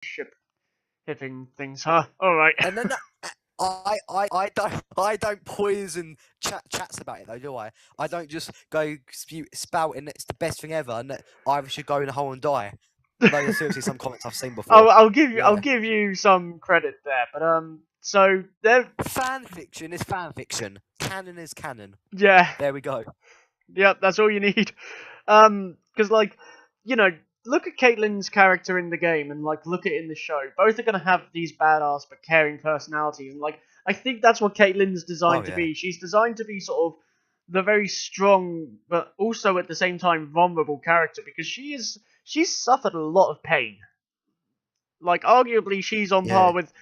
ship hitting things, huh? All right. And then I don't poison chats about it though, do I? I don't just go spouting it's the best thing ever and that I should go in a hole and die. Those are seriously some comments I've seen before. I'll give you some credit there, but so there. Fan fiction is fan fiction. Canon is canon. Yeah. There we go. Yep, that's all you need. Because like, look at Caitlyn's character in the game and like look at it in the show. Both are gonna have these badass but caring personalities, and like I think that's what Caitlyn's designed to be. She's designed to be sort of the very strong but also at the same time vulnerable character because she's suffered a lot of pain. Like arguably she's on par with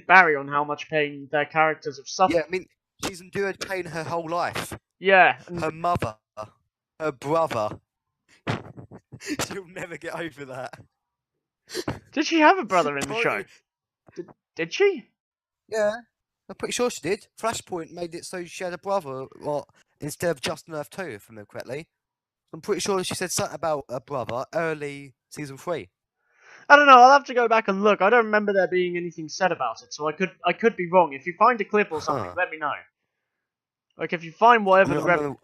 Barry on how much pain their characters have suffered. Yeah, I mean she's endured pain her whole life. Yeah. Her mother, her brother. She'll never get over that. Did she have a brother in the show? Did she? Yeah, I'm pretty sure she did. Flashpoint made it so she had a brother, instead of just on Earth 2, if I remember correctly. I'm pretty sure she said something about a brother early season 3. I don't know. I'll have to go back and look. I don't remember there being anything said about it, so I could be wrong. If you find a clip or something, let me know. Like if you find whatever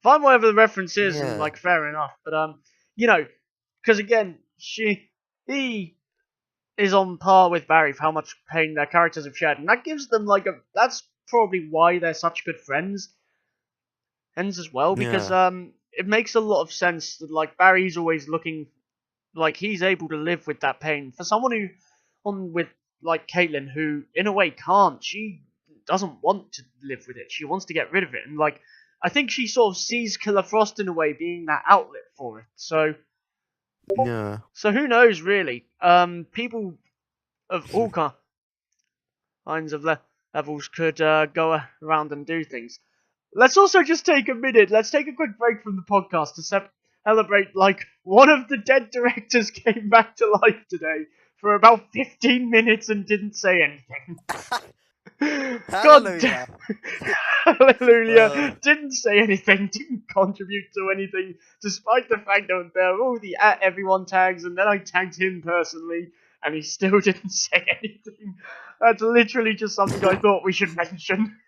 find whatever the reference is, and like fair enough. But because again, he is on par with Barry for how much pain their characters have shared, and that gives them like that's probably why they're such good friends. Hence as well, because it makes a lot of sense that like Barry's always looking like he's able to live with that pain. For someone with like Caitlyn, who in a way can't, she doesn't want to live with it. She wants to get rid of it, and like I think she sort of sees Killer Frost in a way being that outlet for it. So who knows really? People of all kinds of levels could go around and do things. Let's also just take a minute. Let's take a quick break from the podcast to celebrate, like, one of the dead directors came back to life today for about 15 minutes and didn't say anything. Hallelujah. Hallelujah. Didn't say anything, didn't contribute to anything, despite the fact that there were all the @everyone tags, and then I tagged him personally, and he still didn't say anything. That's literally just something I thought we should mention.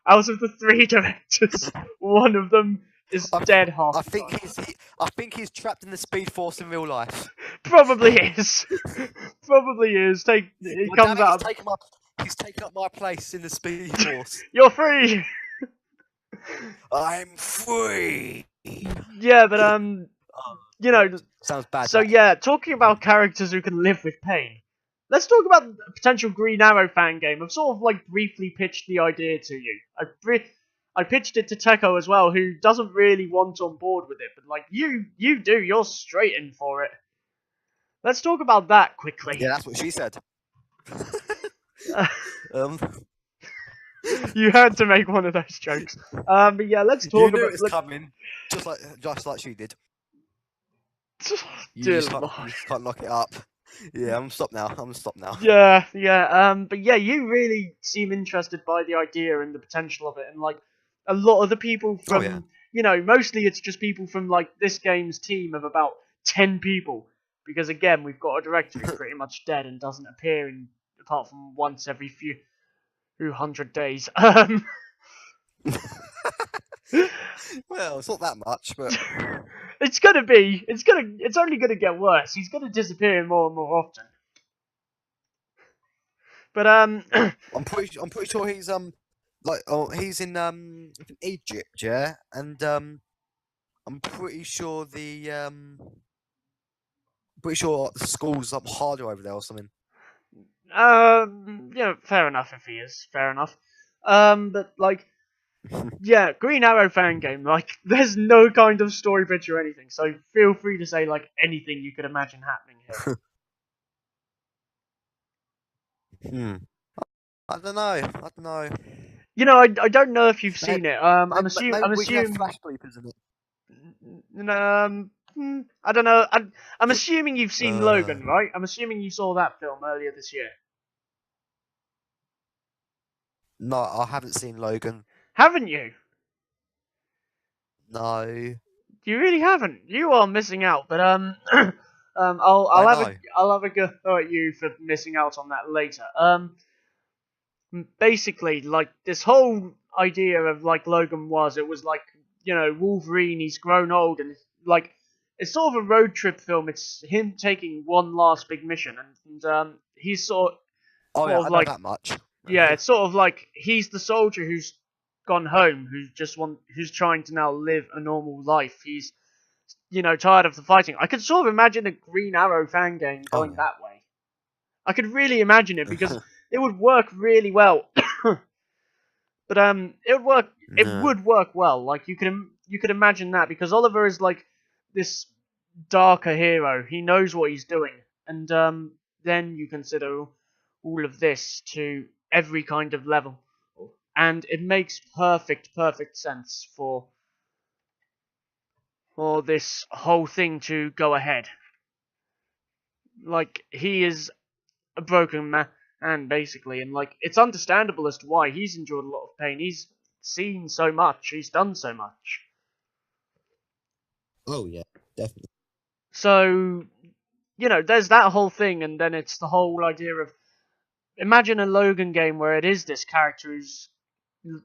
Out of the 3 directors, one of them is dead half the time. I think he's trapped in the Speed Force in real life. Probably is. Probably is. He's taken up my place in the Speed Force. You're free. I'm free. Yeah, but sounds bad. So yeah, talking about characters who can live with pain. Let's talk about a potential Green Arrow fan game. I've sort of like briefly pitched the idea to you. I pitched it to Teko as well, who doesn't really want on board with it, but like you do, you're straight in for it. Let's talk about that quickly. Yeah, that's what she said. You had to make one of those jokes. But yeah, let's talk about it's coming, just like she did. You just can't lock it up. Yeah, I'm stopped now. Yeah. But yeah, you really seem interested by the idea and the potential of it, and like a lot of the people from, mostly it's just people from like this game's team of about 10 people, because again, we've got a director who's pretty much dead and doesn't appear apart from once every few 100 days. Well, it's not that much, but it's only gonna get worse. He's gonna disappear more and more often. But I'm pretty sure he's he's in Egypt, yeah, and I'm pretty sure the school's up harder over there or something. Yeah, fair enough if he is. Fair enough. But like, yeah, Green Arrow fan game. Like, there's no kind of story pitch or anything, so feel free to say like anything you could imagine happening here. I don't know. I don't know if you've seen it. I'm assuming. Flash bleepers in it. I don't know. I'm assuming you've seen Logan, right? I'm assuming you saw that film earlier this year. No, I haven't seen Logan. Haven't you? No. You really haven't. You are missing out. But I'll have a go at you for missing out on that later. Basically, like, this whole idea of, like, Logan it was like, you know, Wolverine, he's grown old, and, like, it's sort of a road trip film. It's him taking one last big mission, and he's sort Oh yeah, of I know like, that much. yeah, it's sort of like he's the soldier who's gone home, who's trying to now live a normal life. He's, you know, tired of the fighting. I could sort of imagine a Green Arrow fan game going that way. I could really imagine it because it would work really well. But it would work well. Like, you could imagine that, because Oliver is like this darker hero. He knows what he's doing, and then you consider all of this to every kind of level, and it makes perfect sense for this whole thing to go ahead. Like, he is a broken man, basically, and, like, it's understandable as to why he's endured a lot of pain. He's seen so much, he's done so much. Oh yeah, definitely. So, you know, there's that whole thing, and then it's the whole idea of, imagine a Logan game where it is this character who's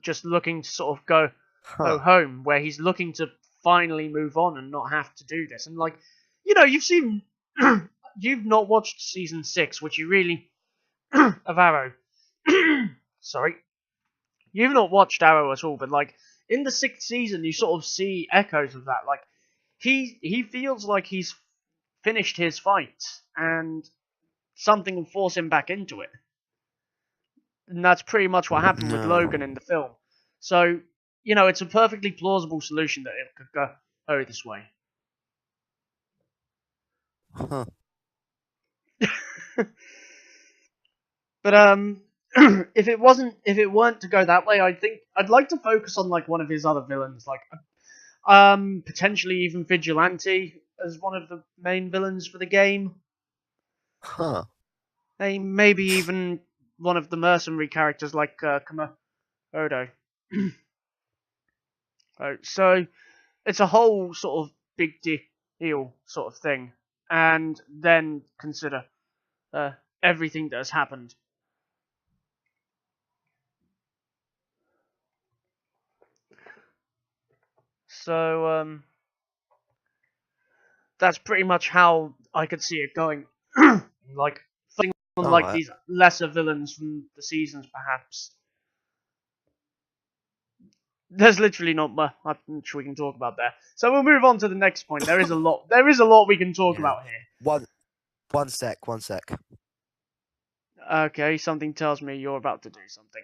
just looking to sort of go home, where he's looking to finally move on and not have to do this. And, like, you know, you've seen, you've not watched season 6, which you really of Arrow. Sorry, you've not watched Arrow at all, but, like, in the 6th season, you sort of see echoes of that. Like, he feels like he's finished his fight, and something will force him back into it. And that's pretty much what happened with Logan in the film. So, you know, it's a perfectly plausible solution that it could go this way. But if it weren't to go that way, I think I'd like to focus on, like, one of his other villains, like potentially even Vigilante as one of the main villains for the game. Hey, maybe even one of the mercenary characters, like Komodo. So it's a whole sort of big deal sort of thing, and then consider everything that has happened. So that's pretty much how I could see it going. Like, focusing on, like, these lesser villains from the seasons, perhaps. There's literally not much we can talk about there. So we'll move on to the next point. There is a lot. There is a lot we can talk about here. One sec. Okay, something tells me you're about to do something.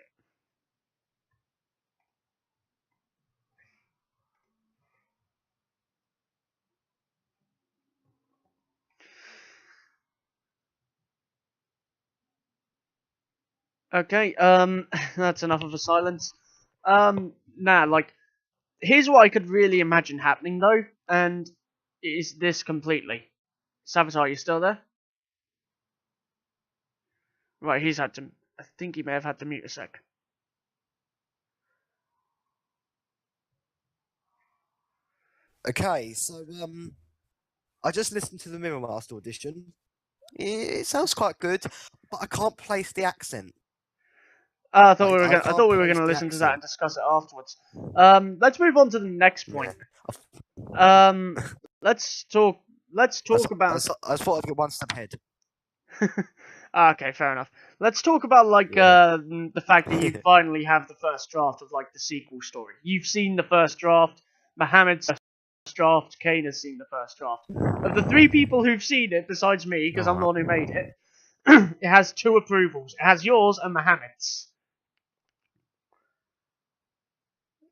Okay, that's enough of a silence. Like, here's what I could really imagine happening, though, and it is this completely. Savitar, you still there? Right, he's had to. I think he may have had to mute a sec. Okay, so I just listened to the Mirror Master audition. It sounds quite good, but I can't place the accent. I thought we were gonna listen to that and discuss it afterwards. Let's move on to the next point. Let's talk about. I thought I'd get one step ahead. Okay, fair enough. Let's talk about, like, the fact that you finally have the first draft of, like, the sequel story. You've seen the first draft. Mohammed's first draft. Kane has seen the first draft. Of the 3 people who've seen it, besides me, because I'm the one who made it, it has 2 approvals. It has yours and Mohammed's.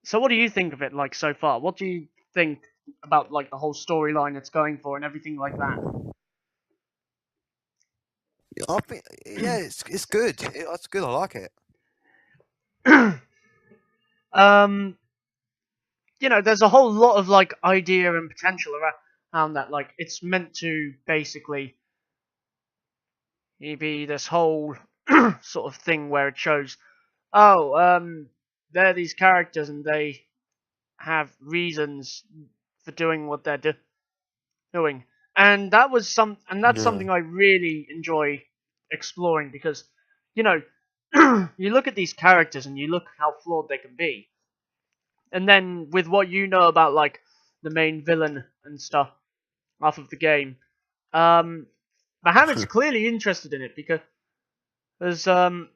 So what do you think of it, like, so far? What do you think about, like, the whole storyline it's going for and everything like that? I think, yeah, it's good. It's good. I like it. You know, there's a whole lot of, like, idea and potential around that. Like, it's meant to basically be this whole sort of thing where it shows, they're these characters and they have reasons for doing what they're doing. And that's something I really enjoy exploring because, you know, you look at these characters and you look how flawed they can be, and then with what you know about like the main villain and stuff off of the game, Mohammed's clearly interested in it because there's I'll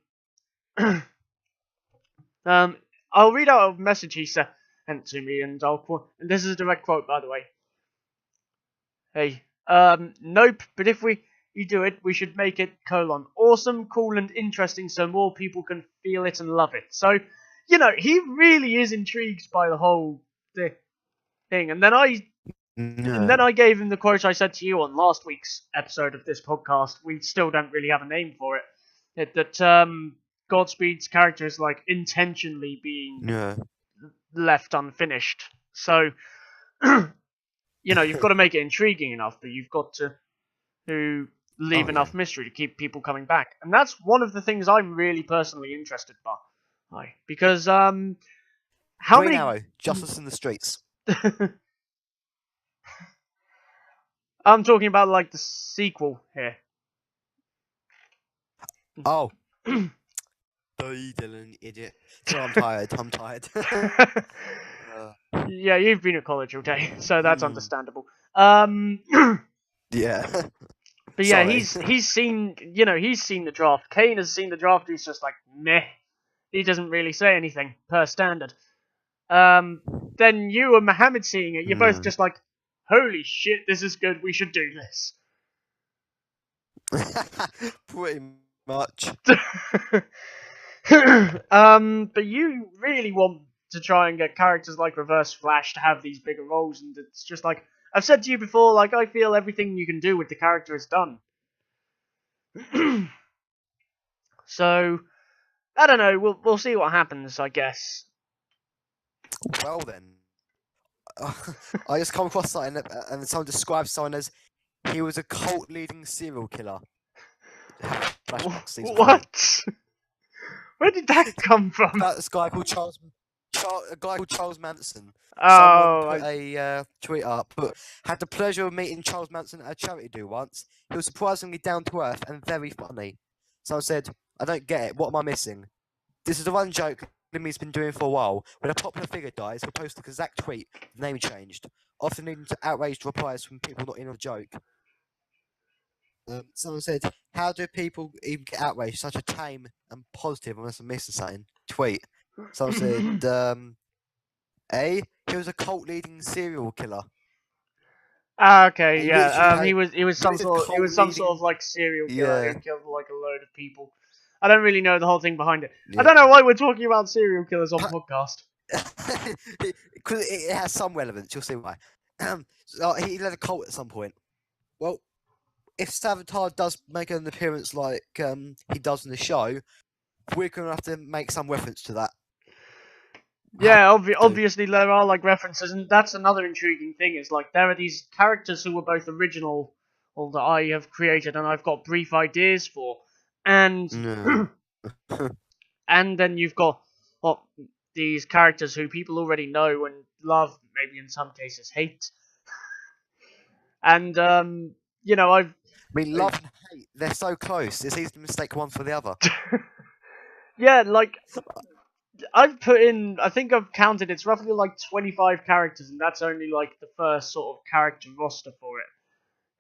read out a message he sent to me, and I'll quote. And this is a direct quote, by the way. Hey, nope. But if we do it, we should make it awesome, cool, and interesting, so more people can feel it and love it. So, you know, he really is intrigued by the whole thing. And then I gave him the quote I said to you on last week's episode of this podcast. We still don't really have a name for it. That Godspeed's character is like intentionally being left unfinished. So, you know, you've got to make it intriguing enough, but you've got to leave enough mystery to keep people coming back. And that's one of the things I'm really personally interested by. Because, how Green many... Arrow, Justice in the Streets. I'm talking about, like, the sequel here. Oh. Dylan, idiot. So I'm tired. Yeah, you've been at college all day, so that's understandable. Yeah. But yeah, he's seen the draft. Kane has seen the draft. He's just like meh. He doesn't really say anything per standard. Then you and Mohammed seeing it, you're both just like, holy shit, this is good. We should do this. Pretty much. But you really want to try and get characters like Reverse Flash to have these bigger roles, and it's just like I've said to you before, like I feel everything you can do with the character is done. So I don't know. We'll see what happens, I guess. Well then, I just come across something and someone describes someone as he was a cult-leading serial killer. What? Where did that come from? About this guy called Charles Manson. Oh, someone put a tweet up, but had the pleasure of meeting Charles Manson at a charity do once. He was surprisingly down to earth and very funny. Someone said, "I don't get it. What am I missing? This is the one joke Limmy's been doing for a while. When a popular figure dies, he'll post the exact tweet, the name changed, often leading to outraged replies from people not in on the joke." Someone said, "How do people even get outraged? Such a tame and positive, unless I'm missing something, tweet." Someone said, he was a cult-leading serial killer. Okay, yeah. He was some sort of like serial killer who killed like a load of people. I don't really know the whole thing behind it. Yeah. I don't know why we're talking about serial killers on podcast. Because it has some relevance. You'll see why. So he led a cult at some point. Well, if Savitar does make an appearance like he does in the show, we're going to have to make some reference to that. Yeah, obviously there are like references, and that's another intriguing thing. Is like there are these characters who were both original, or that I have created, and I've got brief ideas for, and and then you've got these characters who people already know and love, maybe in some cases hate, and you know I mean, love and hate, they're so close. It's easy to mistake one for the other. Yeah, like I've put in, I think I've counted, it's roughly like 25 characters, and that's only like the first sort of character roster for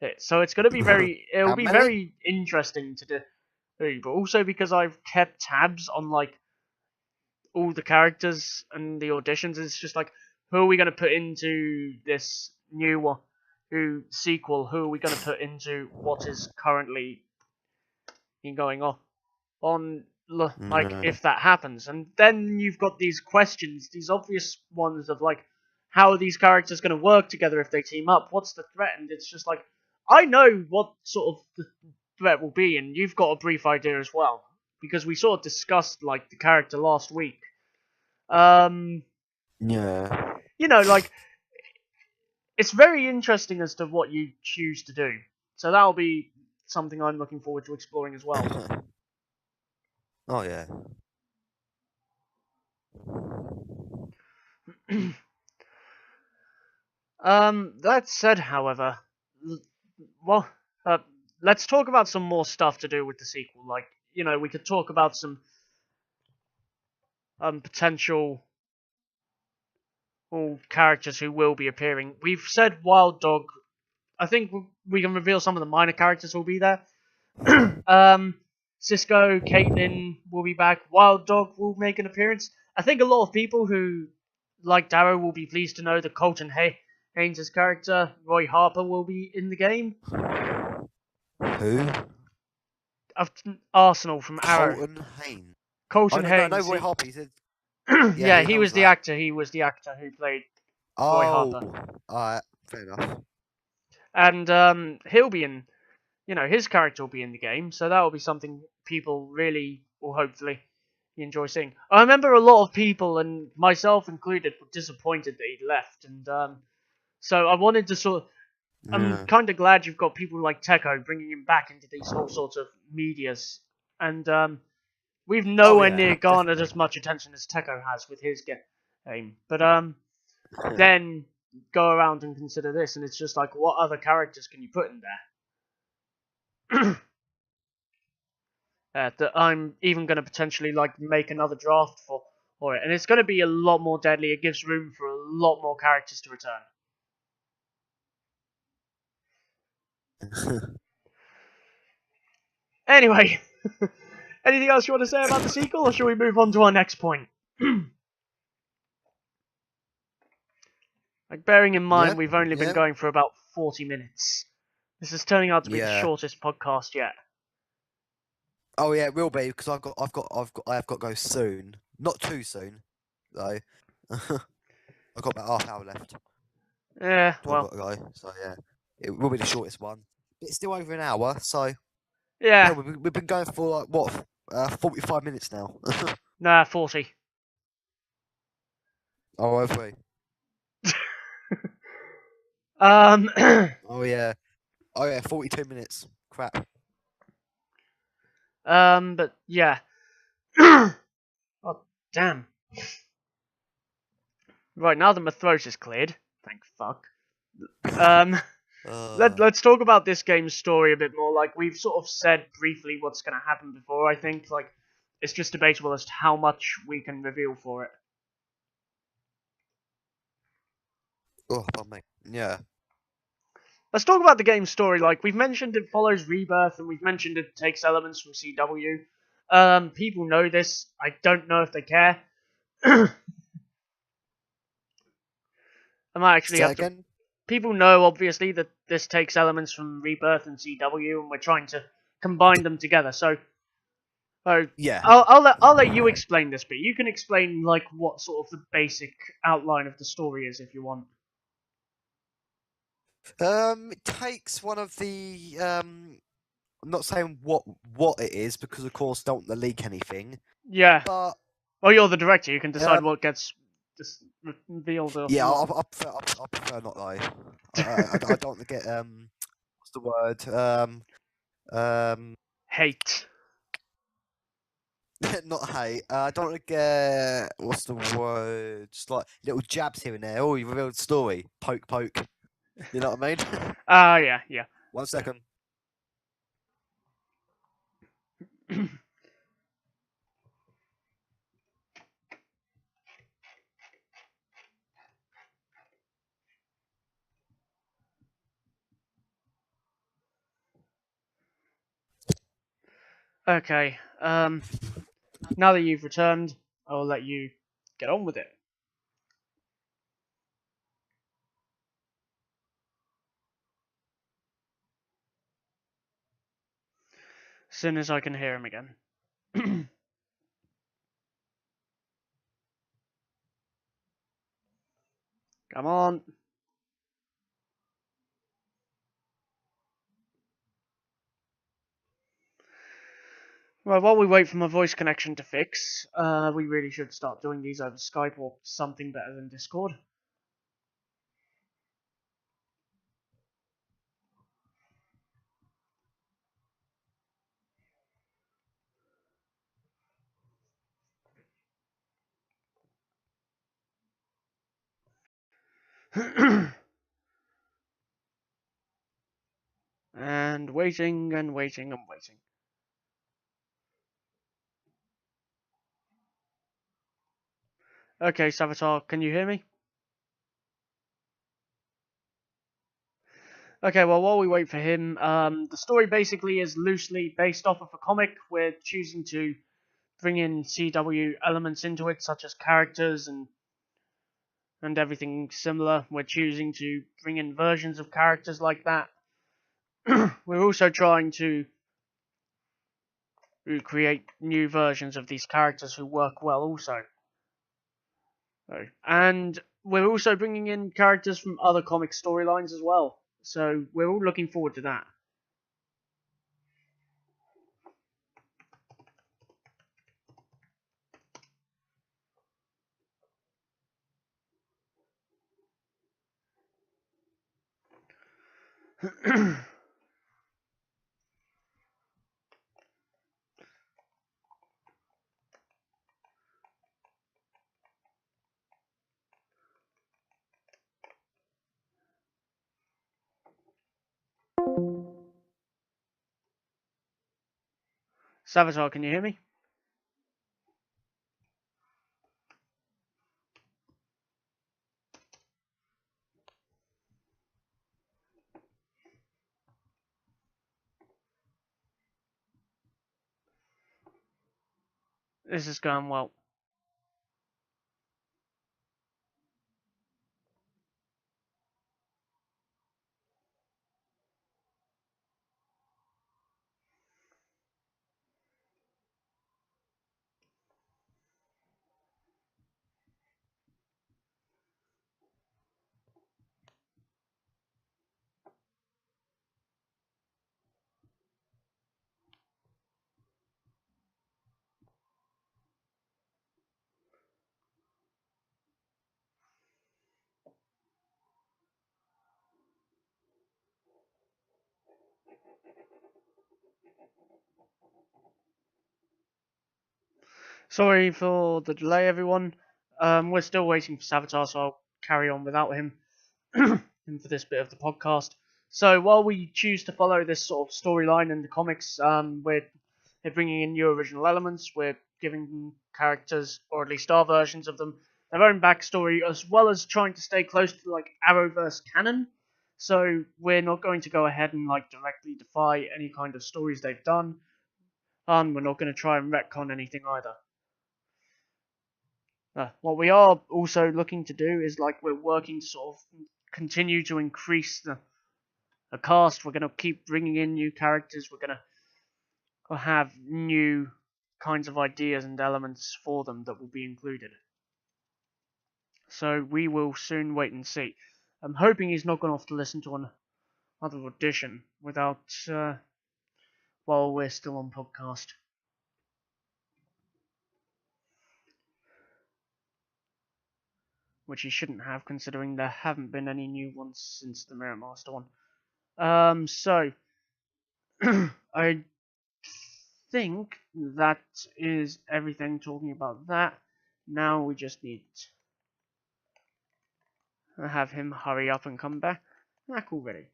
it. So it's going to be it'll be very interesting to do, but also because I've kept tabs on like all the characters and the auditions, it's just like, who are we going to put into this new one? Sequel? Who are we going to put into what is currently going on? Like, if that happens, and then you've got these questions, these obvious ones of like, how are these characters going to work together if they team up? What's the threat? And it's just like, I know what sort of the threat will be, and you've got a brief idea as well, because we sort of discussed like the character last week. Yeah. You know, like, it's very interesting as to what you choose to do. So that'll be something I'm looking forward to exploring as well. Oh, yeah. That said, however, well, let's talk about some more stuff to do with the sequel. Like, we could talk about some potential characters who will be appearing. We've said Wild Dog. I think we can reveal some of the minor characters who will be there. Cisco, Caitlin will be back. Wild Dog will make an appearance. I think a lot of people who like Darrow will be pleased to know that Colton Haynes' character, Roy Harper, will be in the game. Who? Arsenal from Arrow. Colton Haynes. Colton Haynes. No, Roy Harper. He said. Yeah, he was the actor. He was the actor who played Roy Harper. Alright, fair enough. And he'll be in. His character will be in the game, so that will be something people really, or hopefully, enjoy seeing. I remember a lot of people, and myself included, were disappointed that he left, and so I wanted to I'm kind of glad you've got people like Techo bringing him back into these whole sorts of medias, and we've nowhere near garnered as much attention as Techo has with his game. But then go around and consider this, and it's just like, what other characters can you put in there? That I'm even going to potentially make another draft for it, and it's going to be a lot more deadly. It gives room for a lot more characters to return. Anyway, anything else you want to say about the sequel, or shall we move on to our next point? Bearing in mind we've only been going for about 40 minutes. This is turning out to be the shortest podcast yet. Oh yeah, it will be, because I have got to go soon. Not too soon, though. I've got about half hour left. Yeah, well. I've got to go, so yeah, it will be the shortest one. But it's still over an hour, so yeah. We've been going for 45 minutes now. Nah, 40. Oh, have we? Oh yeah. 42 minutes. Crap. But yeah. Oh damn. Right, now that my throat is cleared, thank fuck. Let's talk about this game's story a bit more. We've sort of said briefly what's going to happen before. I think it's just debatable as to how much we can reveal for it. Oh, pardon me. Yeah. Let's talk about the game's story. We've mentioned it follows Rebirth, and we've mentioned it takes elements from CW. People know this. I don't know if they care. I might actually have to. People know, obviously, that this takes elements from Rebirth and CW, and we're trying to combine them together. So yeah, I'll let you explain this bit. You can explain what sort of the basic outline of the story is if you want. It takes one of the I'm not saying what it is, because of course don't want to leak anything. Yeah. But well, you're the director. You can decide what gets revealed. Yeah, I prefer not though. I don't want to get what's the word? Hate. Not hate. I don't want to get what's the word? Just little jabs here and there. Oh, you revealed the story. Poke, poke. You know what I mean? Yeah. 1 second. Okay. Now that you've returned, I'll let you get on with it. As soon as I can hear him again. Come on. Well, while we wait for my voice connection to fix, we really should start doing these over Skype or something better than Discord. And waiting and waiting and waiting. Okay, Savitar, can you hear me? Okay, well, while we wait for him, the story basically is loosely based off of a comic. We're choosing to bring in CW elements into it, such as characters and everything similar. We're choosing to bring in versions of characters like that. We're also trying to create new versions of these characters who work well also. And we're also bringing in characters from other comic storylines as well. So we're all looking forward to that. Savitar, can you hear me? This is going well. Sorry for the delay, everyone. We're still waiting for Savitar, so I'll carry on without him for this bit of the podcast. So while we choose to follow this sort of storyline in the comics, we're bringing in new original elements. We're giving characters, or at least our versions of them, their own backstory, as well as trying to stay close to like Arrowverse canon. So we're not going to go ahead and like directly defy any kind of stories they've done. We're not going to try and retcon anything either. What we are also looking to do is like we're working to sort of continue to increase the cast. We're going to keep bringing in new characters. We're going to have new kinds of ideas and elements for them that will be included. So we will soon wait and see. I'm hoping he's not gone off to listen to another audition without while we're still on podcast. Which he shouldn't have, considering there haven't been any new ones since the Mirror Master one. So I think that is everything talking about that. Now we just need to have him hurry up and come back already.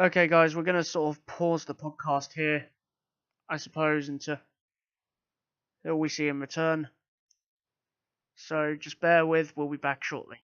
Okay, guys, we're going to sort of pause the podcast here, I suppose, until we see him return. So just bear with, we'll be back shortly.